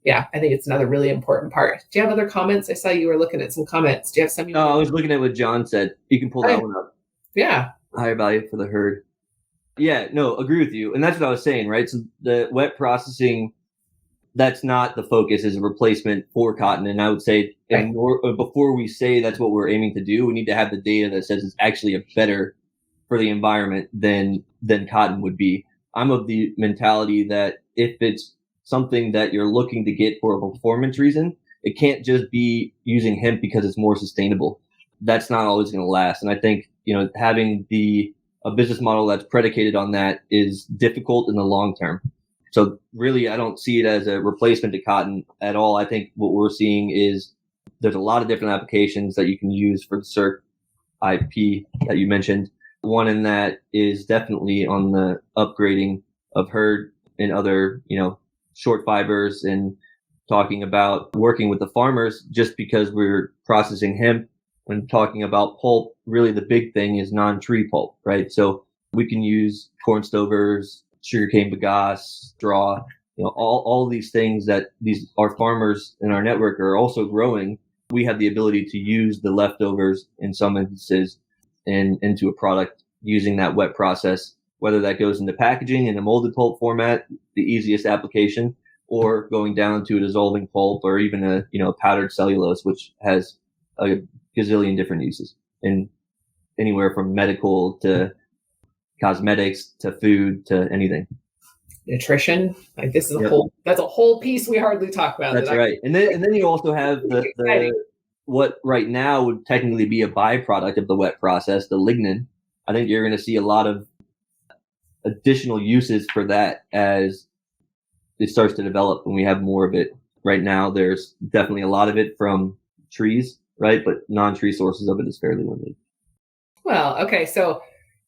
yeah, I think it's another really important part. Do you have other comments? I saw you were looking at some comments. Do you have some? No, I was looking at what John said. You can pull that one up. Yeah. Higher value for the herd. Yeah, no, agree with you. And that's what I was saying, right? So the wet processing, that's not the focus, is a replacement for cotton. And I would say before we say that's what we're aiming to do, we need to have the data that says it's actually a better for the environment than cotton would be. I'm of the mentality that if it's something that you're looking to get for a performance reason, it can't just be using hemp because it's more sustainable. That's not always going to last. And I think, having a business model that's predicated on that is difficult in the long term. So really, I don't see it as a replacement to cotton at all. I think what we're seeing is there's a lot of different applications that you can use for the CERC IP that you mentioned. One in that is definitely on the upgrading of herd and other, short fibers, and talking about working with the farmers. Just because we're processing hemp, when talking about pulp, really the big thing is non-tree pulp, right? So we can use corn stovers, sugarcane bagasse, straw, all these things that our farmers in our network are also growing. We have the ability to use the leftovers in some instances into a product using that wet process, whether that goes into packaging in a molded pulp format, the easiest application, or going down to a dissolving pulp, or even a powdered cellulose, which has a gazillion different uses, and anywhere from medical to cosmetics to food to anything. Nutrition, like this is that's a whole piece we hardly talk about. That's right. And then you also have the what right now would technically be a byproduct of the wet process, the lignin. I think you're going to see a lot of additional uses for that as it starts to develop, and we have more of it. Right now, there's definitely a lot of it from trees, right? But non-tree sources of it is fairly limited. Well, okay. So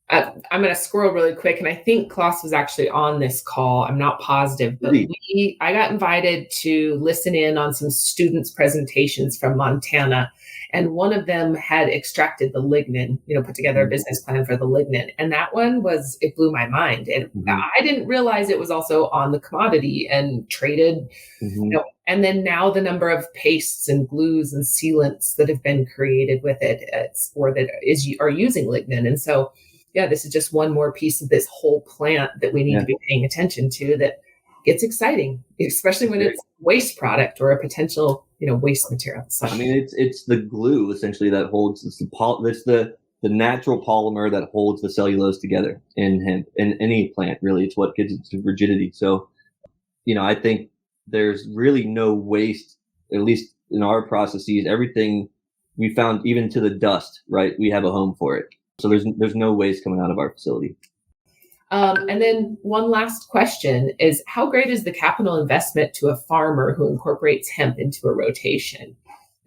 I'm going to scroll really quick. And I think Klaus was actually on this call. I'm not positive, but I got invited to listen in on some students' presentations from Montana. And one of them had extracted the lignin, put together a business plan for the lignin. And that one it blew my mind. And I didn't realize it was also on the commodity and traded, and then now the number of pastes and glues and sealants that have been created with it, are using lignin. And so, yeah, this is just one more piece of this whole plant that we need to be paying attention to, that gets exciting, especially when it's waste product or a potential, waste material. So, I mean, it's the glue essentially that holds it's the natural polymer that holds the cellulose together in hemp, in any plant. Really, it's what gives it to rigidity. So, I think there's really no waste, at least in our processes. Everything we found, even to the dust, right? We have a home for it. So there's no waste coming out of our facility. And then one last question is, how great is the capital investment to a farmer who incorporates hemp into a rotation?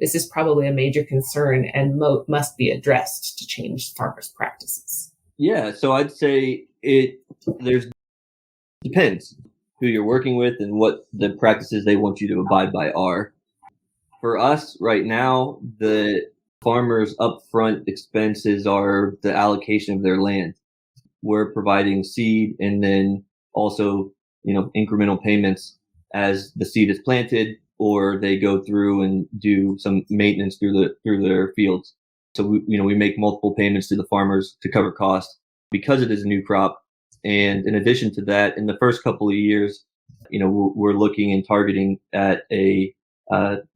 This is probably a major concern and must be addressed to change farmers' practices. Yeah, so I'd say depends who you're working with and what the practices they want you to abide by are. For us right now, the farmers' upfront expenses are the allocation of their land. We're providing seed, and then also, incremental payments as the seed is planted, or they go through and do some maintenance through their fields. So we make multiple payments to the farmers to cover costs because it is a new crop. And in addition to that, in the first couple of years, we're looking and targeting at a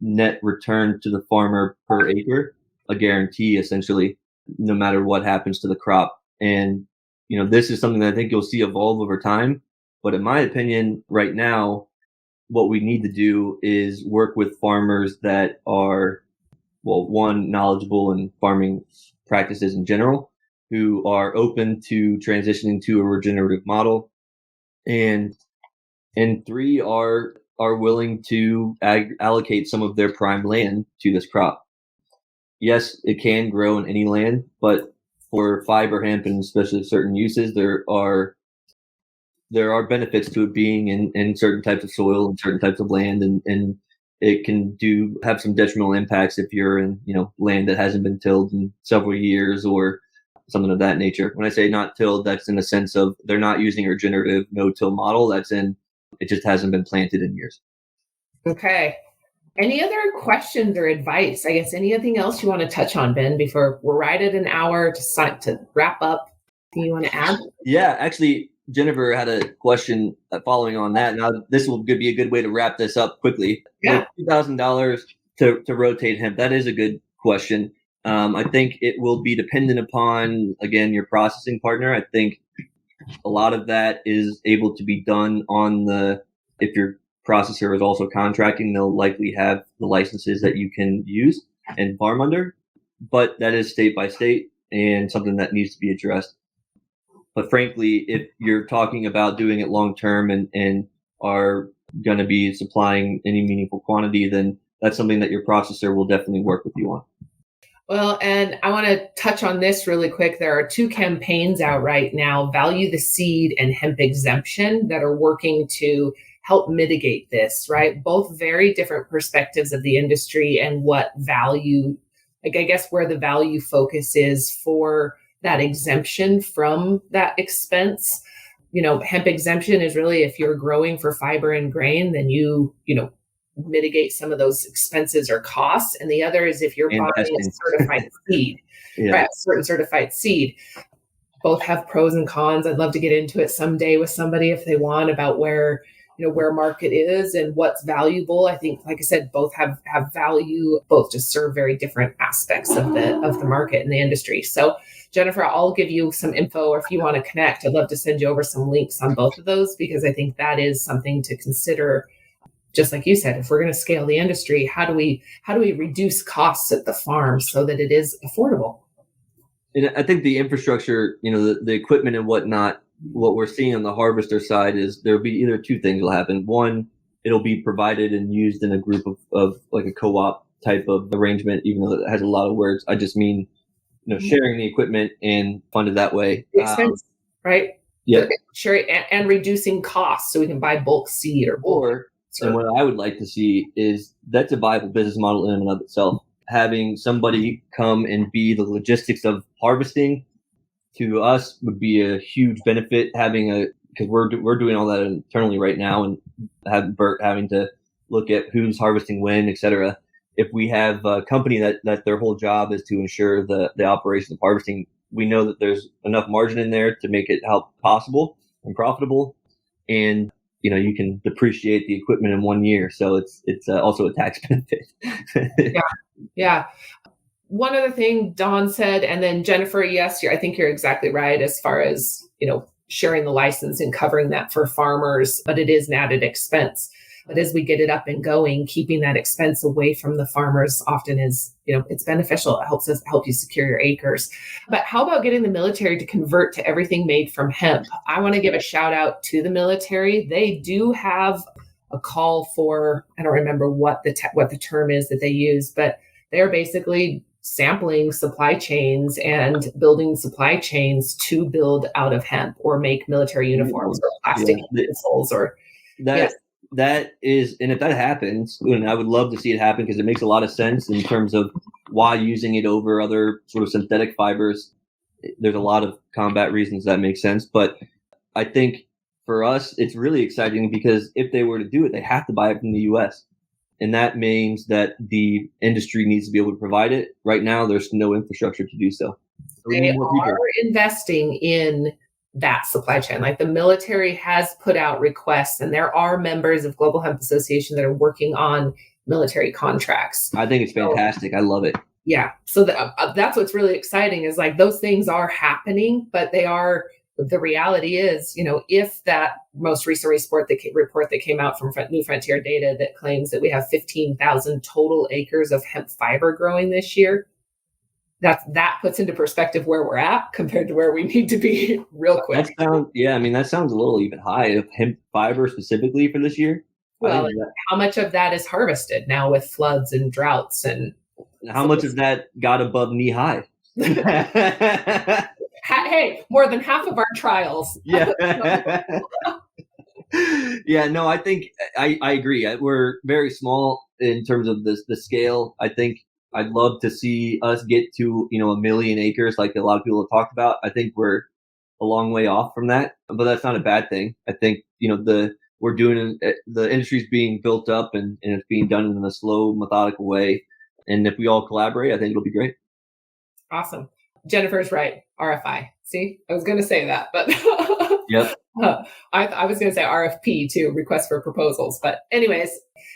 net return to the farmer per acre, a guarantee essentially, no matter what happens to the crop. And this is something that I think you'll see evolve over time. But in my opinion, right now, what we need to do is work with farmers that are, one, knowledgeable in farming practices in general, who are open to transitioning to a regenerative model, and three, are willing to allocate some of their prime land to this crop. Yes, it can grow in any land, but for fiber hemp and especially certain uses, there are there are benefits to it being in certain types of soil and certain types of land, and it can have some detrimental impacts if you're in, land that hasn't been tilled in several years or something of that nature. When I say not tilled, that's in the sense of they're not using a regenerative no-till model. That's it just hasn't been planted in years. Okay. Any other questions or advice? I guess anything else you want to touch on, Ben, before we're right at an hour to wrap up? Do you want to add? Yeah, actually, Jennifer had a question following on that. Now, this will be a good way to wrap this up quickly. Yeah. $2,000 to rotate hemp. That is a good question. I think it will be dependent upon, again, your processing partner. I think a lot of that is able to be done if your processor is also contracting, they'll likely have the licenses that you can use and farm under. But that is state by state and something that needs to be addressed. But frankly, if you're talking about doing it long term and are going to be supplying any meaningful quantity, then that's something that your processor will definitely work with you on. Well, and I want to touch on this really quick. There are two campaigns out right now, Value the Seed and Hemp Exemption, that are working to help mitigate this, right? Both very different perspectives of the industry and what value, I guess where the value focus is for that exemption from that expense. Hemp exemption is really if you're growing for fiber and grain, then you mitigate some of those expenses or costs. And the other is if you're buying a certified seed, right? A certain certified seed. Both have pros and cons. I'd love to get into it someday with somebody if they want about where market is and what's valuable. I think, like I said, both have value, both just serve very different aspects of the market and the industry. So Jennifer, I'll give you some info, or if you want to connect, I'd love to send you over some links on both of those, because I think that is something to consider. Just like you said, if we're going to scale the industry, how do we reduce costs at the farm so that it is affordable? And I think the infrastructure, the equipment and whatnot, what we're seeing on the harvester side is there'll be either two things will happen. One, it'll be provided and used in a group of like a co-op type of arrangement, even though it has a lot of words. I just mean, sharing the equipment and funded that way. The expense, right? Yeah. Sharing and reducing costs so we can buy bulk seed and what I would like to see is that's a viable business model in and of itself. Having somebody come and be the logistics of harvesting to us would be a huge benefit. Because we're doing all that internally right now, and have Burke having to look at who's harvesting when, et cetera. If we have a company that their whole job is to ensure the operation of harvesting, we know that there's enough margin in there to make it help possible and profitable. And you can depreciate the equipment in 1 year, so it's also a tax benefit. Yeah. One other thing Dawn said, and then Jennifer, yes, I think you're exactly right as far as sharing the license and covering that for farmers, but it is an added expense. But as we get it up and going, keeping that expense away from the farmers often is, it's beneficial. It help you secure your acres. But how about getting the military to convert to everything made from hemp? I want to give a shout out to the military. They do have a call for, I don't remember what the term is that they use, but they're basically sampling supply chains and building supply chains to build out of hemp or make military uniforms or plastic missiles or That is, and if that happens, and I would love to see it happen because it makes a lot of sense in terms of why using it over other sort of synthetic fibers. There's a lot of combat reasons that make sense. But I think for us, it's really exciting because if they were to do it, they have to buy it from the U.S. And that means that the industry needs to be able to provide it. Right now, there's no infrastructure to do so. They are investing in that supply chain. Like the military has put out requests, and there are members of Global Hemp Association that are working on military contracts. I think it's fantastic. I love it. Yeah. So that's what's really exciting is like those things are happening, but the reality is, if that most recent report that came out from New Frontier Data that claims that we have 15,000 total acres of hemp fiber growing this year, that puts into perspective where we're at compared to where we need to be real quick. That sounds a little even high of hemp fiber specifically for this year. Well, how much of that is harvested now with floods and droughts, and how much of that got above knee high? Hey, more than half of our trials. Yeah. Yeah, no, I think I agree. We're very small in terms of the scale. I think I'd love to see us get to, 1 million acres like a lot of people have talked about. I think we're a long way off from that, but that's not a bad thing. I think, the industry's being built up and it's being done in a slow, methodical way. And if we all collaborate, I think it'll be great. Awesome. Jennifer's right. RFI. See, I was going to say that, but Yep. I was going to say RFP too, request for proposals. But anyways,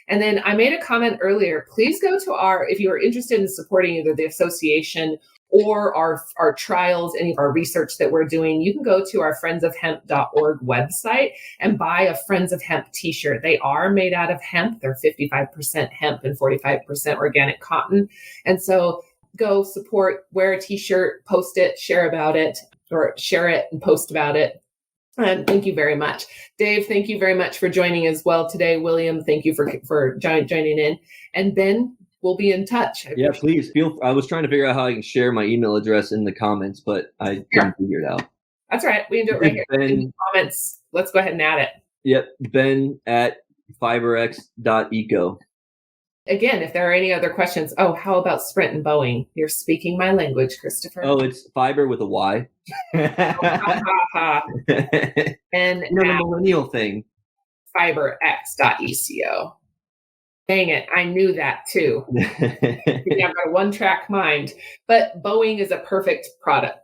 and then I made a comment earlier. Please go to if you are interested in supporting either the association or our trials, any of our research that we're doing, you can go to our friendsofhemp.org website and buy a Friends of Hemp t-shirt. They are made out of hemp. They're 55% hemp and 45% organic cotton. And so go support, wear a t-shirt, post it, share about it, or share it and post about it. And thank you very much. Dave, thank you very much for joining as well today. William, thank you for joining in. And Ben, we'll be in touch. Yeah, please. I was trying to figure out how I can share my email address in the comments, but I couldn't figure it out. That's all right. We can do it right here. In the comments. Let's go ahead and add it. Yep. Ben at fiberx.eco. Again, if there are any other questions, how about Sprint and Boeing? You're speaking my language, Christopher. Oh, it's fiber with a Y. And the millennial thing. fiberx.eco. Dang it, I knew that too. I've got a one-track mind. But Boeing is a perfect product,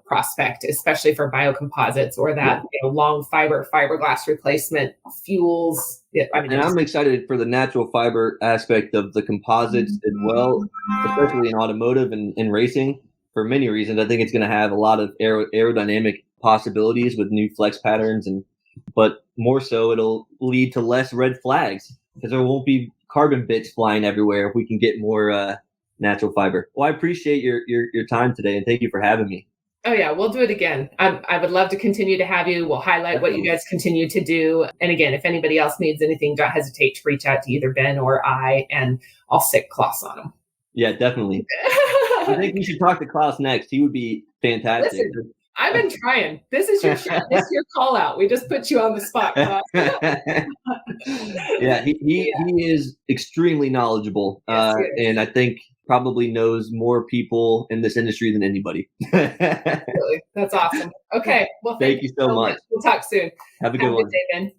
prospect, especially for biocomposites or that long fiberglass replacement fuels. I'm excited for the natural fiber aspect of the composites as well, especially in automotive and racing for many reasons. I think it's going to have a lot of aerodynamic possibilities with new flex patterns, but more so it'll lead to less red flags because there won't be carbon bits flying everywhere if we can get more natural fiber. Well, I appreciate your time today, and thank you for having me. Oh, yeah, we'll do it again. I would love to continue to have you. We'll highlight what you guys continue to do. And again, if anybody else needs anything, don't hesitate to reach out to either Ben or I, and I'll stick Klaus on them. Yeah, definitely. I think we should talk to Klaus next. He would be fantastic. Listen, I've been trying. This is your call out. We just put you on the spot, Klaus. Yeah, he is extremely knowledgeable, and I think probably knows more people in this industry than anybody. Really? That's awesome. Okay. Well, thank you so much. We'll talk soon. Have a good one. Day, Ben.